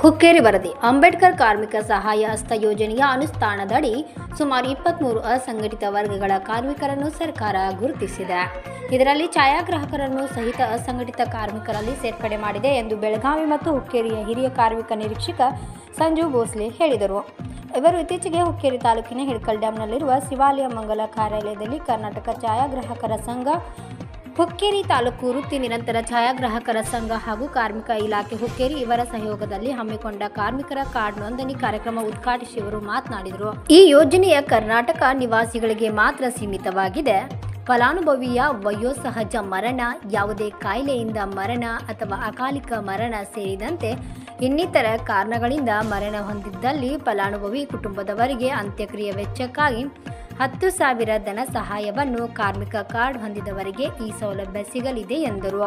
ಹುಕ್ಕೇರಿ ವರದಿ. ಅಂಬೇಡ್ಕರ್ ಕಾರ್ಮಿಕ ಸಹಾಯ ಹಸ್ತ ಯೋಜನೆಯ ಅನುಷ್ಠಾನದಡಿ ಸುಮಾರು 23 ಅಸಂಘಟಿತ ವರ್ಗಗಳ ಕಾರ್ಮಿಕರನ್ನು ಸರ್ಕಾರ ಗುರುತಿಸಿದೆ. ಇದರಲ್ಲಿ ಛಾಯಾಗ್ರಾಹಕರನ್ನು ಸಹಿತ ಅಸಂಘಟಿತ ಕಾರ್ಮಿಕರಲ್ಲಿ ಸೇರ್ಪಡೆ ಮಾಡಿದೆ ಎಂದು ಬೆಳಗಾವಿ ಮತ್ತು ಹುಕ್ಕೇರಿಯ ಹಿರಿಯ ಕಾರ್ಮಿಕ ನಿರೀಕ್ಷಕ ಸಂಜು ಭೋಸ್ಲೆ ಹೇಳಿದರು. ಇವರು ಇತ್ತೀಚೆಗೆ ಹುಕ್ಕೇರಿ ತಾಲೂಕಿನ ಹಿಡಕಲ್ ಡ್ಯಾಂನಲ್ಲಿರುವ ಶಿವಾಲಯ ಮಂಗಲ ಕಾರ್ಯಾಲಯದಲ್ಲಿ ಕರ್ನಾಟಕ ಛಾಯಾಗ್ರಾಹಕರ ಸಂಘ, ಹುಕ್ಕೇರಿ ತಾಲೂಕು ವೃತ್ತಿ ನಿರಂತರ ಛಾಯಾಗ್ರಾಹಕರ ಸಂಘ ಹಾಗೂ ಕಾರ್ಮಿಕ ಇಲಾಖೆ ಹುಕ್ಕೇರಿ ಇವರ ಸಹಯೋಗದಲ್ಲಿ ಹಮ್ಮಿಕೊಂಡ ಕಾರ್ಮಿಕರ ಕಾರ್ಡ್ ನೋಂದಣಿ ಕಾರ್ಯಕ್ರಮ ಉದ್ಘಾಟಿಸಿ ಅವರು ಮಾತನಾಡಿದರು. ಈ ಯೋಜನೆಯ ಕರ್ನಾಟಕ ನಿವಾಸಿಗಳಿಗೆ ಮಾತ್ರ ಸೀಮಿತವಾಗಿದೆ. ಫಲಾನುಭವಿಯ ವಯೋಸಹಜ ಮರಣ, ಯಾವುದೇ ಕಾಯಿಲೆಯಿಂದ ಮರಣ ಅಥವಾ ಅಕಾಲಿಕ ಮರಣ ಸೇರಿದಂತೆ ಇನ್ನಿತರ ಕಾರಣಗಳಿಂದ ಮರಣ ಹೊಂದಿದ್ದಲ್ಲಿ ಫಲಾನುಭವಿ ಕುಟುಂಬದವರಿಗೆ ಅಂತ್ಯಕ್ರಿಯೆ ವೆಚ್ಚಕ್ಕಾಗಿ 10,000 ಧನ ಸಹಾಯವನ್ನು ಕಾರ್ಮಿಕ ಕಾರ್ಡ್ ಹೊಂದಿದವರಿಗೆ ಈ ಸೌಲಭ್ಯ ಸಿಗಲಿದೆ ಎಂದರು.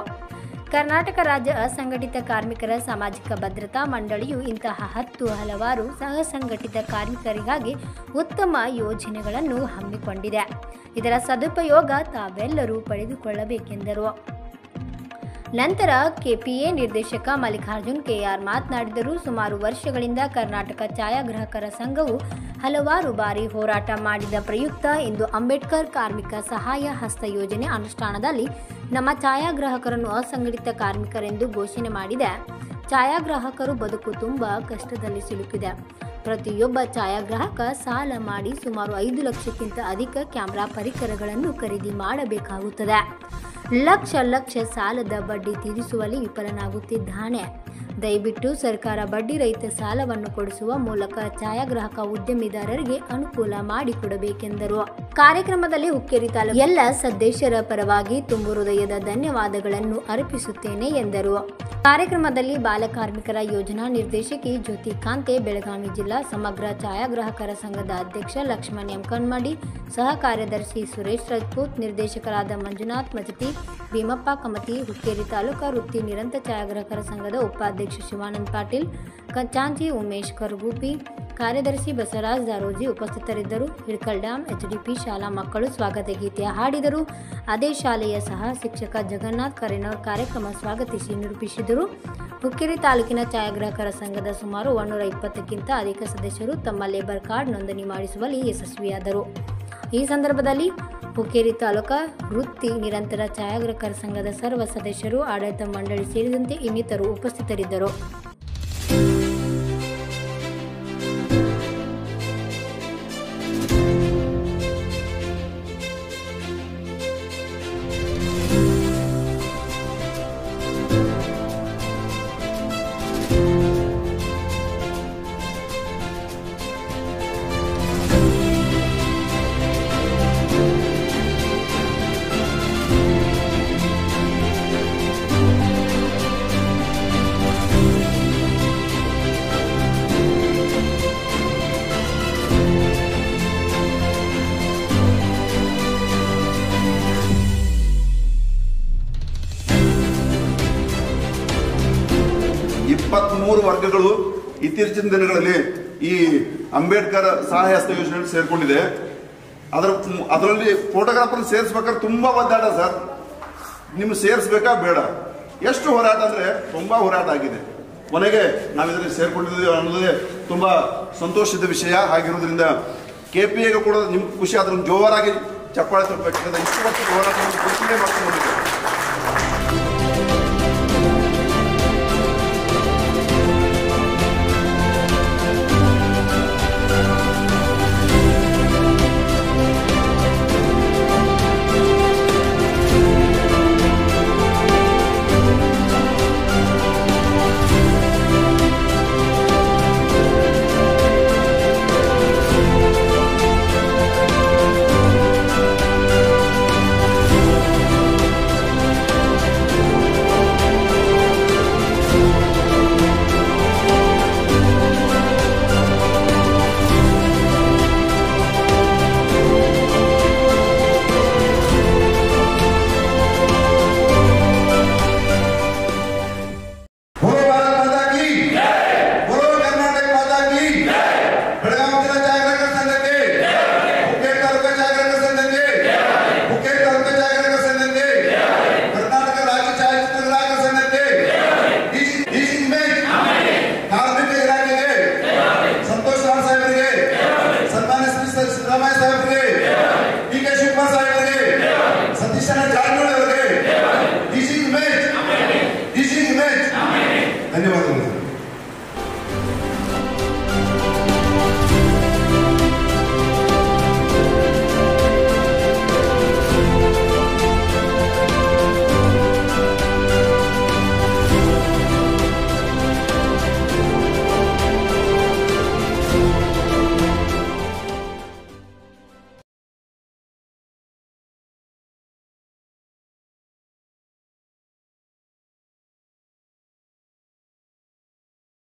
ಕರ್ನಾಟಕ ರಾಜ್ಯ ಅಸಂಘಟಿತ ಕಾರ್ಮಿಕರ ಸಾಮಾಜಿಕ ಭದ್ರತಾ ಮಂಡಳಿಯು ಇಂತಹ ಹಲವಾರು ಅಸಂಘಟಿತ ಕಾರ್ಮಿಕರಿಗಾಗಿ ಉತ್ತಮ ಯೋಜನೆಗಳನ್ನು ಹಮ್ಮಿಕೊಂಡಿದೆ. ಇದರ ಸದುಪಯೋಗ ತಾವೆಲ್ಲರೂ ಪಡೆದುಕೊಳ್ಳಬೇಕೆಂದರು. ನಂತರ ಕೆಪಿಎ ನಿರ್ದೇಶಕ ಮಲ್ಲಿಕಾರ್ಜುನ್ ಕೆಆರ್ ಮಾತನಾಡಿದರು. ಸುಮಾರು ವರ್ಷಗಳಿಂದ ಕರ್ನಾಟಕ ಛಾಯಾಗ್ರಾಹಕರ ಸಂಘವು ಹಲವಾರು ಬಾರಿ ಹೋರಾಟ ಮಾಡಿದ ಪ್ರಯುಕ್ತ ಇಂದು ಅಂಬೇಡ್ಕರ್ ಕಾರ್ಮಿಕ ಸಹಾಯ ಹಸ್ತ ಯೋಜನೆ ಅನುಷ್ಠಾನದಲ್ಲಿ ನಮ್ಮ ಛಾಯಾಗ್ರಾಹಕರನ್ನು ಅಸಂಘಟಿತ ಕಾರ್ಮಿಕರೆಂದು ಘೋಷಣೆ ಮಾಡಿದೆ. ಛಾಯಾಗ್ರಾಹಕರು ಬದುಕು ತುಂಬಾ ಕಷ್ಟದಲ್ಲಿ ಸಿಲುಕಿದೆ. ಪ್ರತಿಯೊಬ್ಬ ಛಾಯಾಗ್ರಾಹಕ ಸಾಲ ಮಾಡಿ ಸುಮಾರು 5 ಲಕ್ಷಕ್ಕಿಂತ ಅಧಿಕ ಕ್ಯಾಮೆರಾ ಪರಿಕರಗಳನ್ನು ಖರೀದಿ ಮಾಡಬೇಕಾಗುತ್ತದೆ. ಲಕ್ಷ ಸಾಲದ ಬಡ್ಡಿ ತೀರಿಸುವಲ್ಲಿ ವಿಫಲನಾಗುತ್ತಿದ್ದಾನೆ. ದಯವಿಟ್ಟು ಸರ್ಕಾರ ಬಡ್ಡಿ ರಹಿತ ಸಾಲವನ್ನು ಕೊಡಿಸುವ ಮೂಲಕ ಛಾಯಾಗ್ರಾಹಕ ಉದ್ಯಮಿದಾರರಿಗೆ ಅನುಕೂಲ ಮಾಡಿಕೊಡಬೇಕೆಂದರು. ಕಾರ್ಯಕ್ರಮದಲ್ಲಿ ಹುಕ್ಕೇರಿ ತಾಲೂಕು ಎಲ್ಲ ಸದಸ್ಯರ ಪರವಾಗಿ ತುಂಬು ಹೃದಯದ ಧನ್ಯವಾದಗಳನ್ನು ಅರ್ಪಿಸುತ್ತೇನೆ ಎಂದರು. ಕಾರ್ಯಕ್ರಮದಲ್ಲಿ ಬಾಲಕಾರ್ಮಿಕರ ಯೋಜನಾ ನಿರ್ದೇಶಕಿ ಜ್ಯೋತಿ ಕಾಂತೆ, ಬೆಳಗಾವಿ ಜಿಲ್ಲಾ ಸಮಗ್ರ ಛಾಯಾಗ್ರಾಹಕರ ಸಂಘದ ಅಧ್ಯಕ್ಷ ಲಕ್ಷ್ಮಣ್ ಎಂ ಕಣ್ಮಡಿ, ಸಹ ಕಾರ್ಯದರ್ಶಿ ಸುರೇಶ್ ರಾಜ್ಪೂತ್, ನಿರ್ದೇಶಕರಾದ ಮಂಜುನಾಥ್ ಮಜತಿ, ಭೀಮಪ್ಪ ಕಮತಿ, ಹುಕ್ಕೇರಿ ತಾಲೂಕಾ ವೃತ್ತಿ ನಿರಂತರ ಛಾಯಾಗ್ರಾಹಕರ ಸಂಘದ ಉಪಾಧ್ಯಕ್ಷ ಶಿವಾನಂದ್ ಪಾಟೀಲ್, ಕಂಚಾಂಜಿ ಉಮೇಶ್ ಕರಗೂಪಿ, ಕಾರ್ಯದರ್ಶಿ ಬಸವರಾಜ್ ದಾರೋಜಿ ಉಪಸ್ಥಿತರಿದ್ದರು. ಹಿಡಕಲ್ ಡ್ಯಾಂ ಎಚ್ಡಿಪಿ ಶಾಲಾ ಮಕ್ಕಳು ಸ್ವಾಗತ ಗೀತೆ ಹಾಡಿದರು. ಅದೇ ಶಾಲೆಯ ಸಹ ಶಿಕ್ಷಕ ಜಗನ್ನಾಥ್ ಕರೇನವರ್ ಕಾರ್ಯಕ್ರಮ ಸ್ವಾಗತಿಸಿ ನಿರೂಪಿಸಿದರು. ಹುಕ್ಕೇರಿ ತಾಲೂಕಿನ ಛಾಯಾಗ್ರಾಹಕರ ಸಂಘದ ಸುಮಾರು 120ಕ್ಕಿಂತ ಅಧಿಕ ಸದಸ್ಯರು ತಮ್ಮ ಲೇಬರ್ ಕಾರ್ಡ್ ನೋಂದಣಿ ಮಾಡಿಸುವಲ್ಲಿ ಯಶಸ್ವಿಯಾದರು. ಈ ಸಂದರ್ಭದಲ್ಲಿ ಹುಕ್ಕೇರಿ ತಾಲೂಕಾ ವೃತ್ತಿ ನಿರಂತರ ಛಾಯಾಗ್ರಾಹಕರ ಸಂಘದ ಸರ್ವ ಸದಸ್ಯರು, ಆಡಳಿತ ಮಂಡಳಿ ಸೇರಿದಂತೆ ಇನ್ನಿತರರು ಉಪಸ್ಥಿತರಿದ್ದರು. ಮೂರು ವರ್ಗಗಳು ಇತ್ತೀಚಿನ ದಿನಗಳಲ್ಲಿ ಈ ಅಂಬೇಡ್ಕರ್ ಸಹಾಯ ಹಸ್ತ ಯೋಜನೆಯಲ್ಲಿ ಸೇರ್ಕೊಂಡಿದೆ. ಅದರಲ್ಲಿ ಫೋಟೋಗ್ರಾಫರ್ ಸೇರಿಸ್ಬೇಕಾದ್ರೆ ತುಂಬಾ ಒದ್ದಾಟ ಸರ್. ನಿಮ್ಗೆ ಸೇರಿಸ್ಬೇಕಾ ಬೇಡ, ಎಷ್ಟು ಹೋರಾಟ ಅಂದ್ರೆ ತುಂಬಾ ಹೋರಾಟ ಆಗಿದೆ. ಕೊನೆಗೆ ನಾವು ಇದರಲ್ಲಿ ಸೇರ್ಕೊಂಡಿದ್ದೀವಿ ಅನ್ನೋದೇ ತುಂಬಾ ಸಂತೋಷದ ವಿಷಯ. ಹಾಗಿರೋದ್ರಿಂದ ಕೆಪಿಎಗೆ ಕೂಡ ನಿಮ್ಗೆ ಖುಷಿ ಆದ್ರೆ ಜೋರಾಗಿ ಚಪ್ಪಾಳೆ ತರಬೇಕಾದ್ರೆ ಇಷ್ಟು ವರ್ಷದ ಹೋರಾಟ ಮಾಡ್ಕೊಂಡು ಸತೀಶ್ ಜಾರಕಿಹೊಳಿ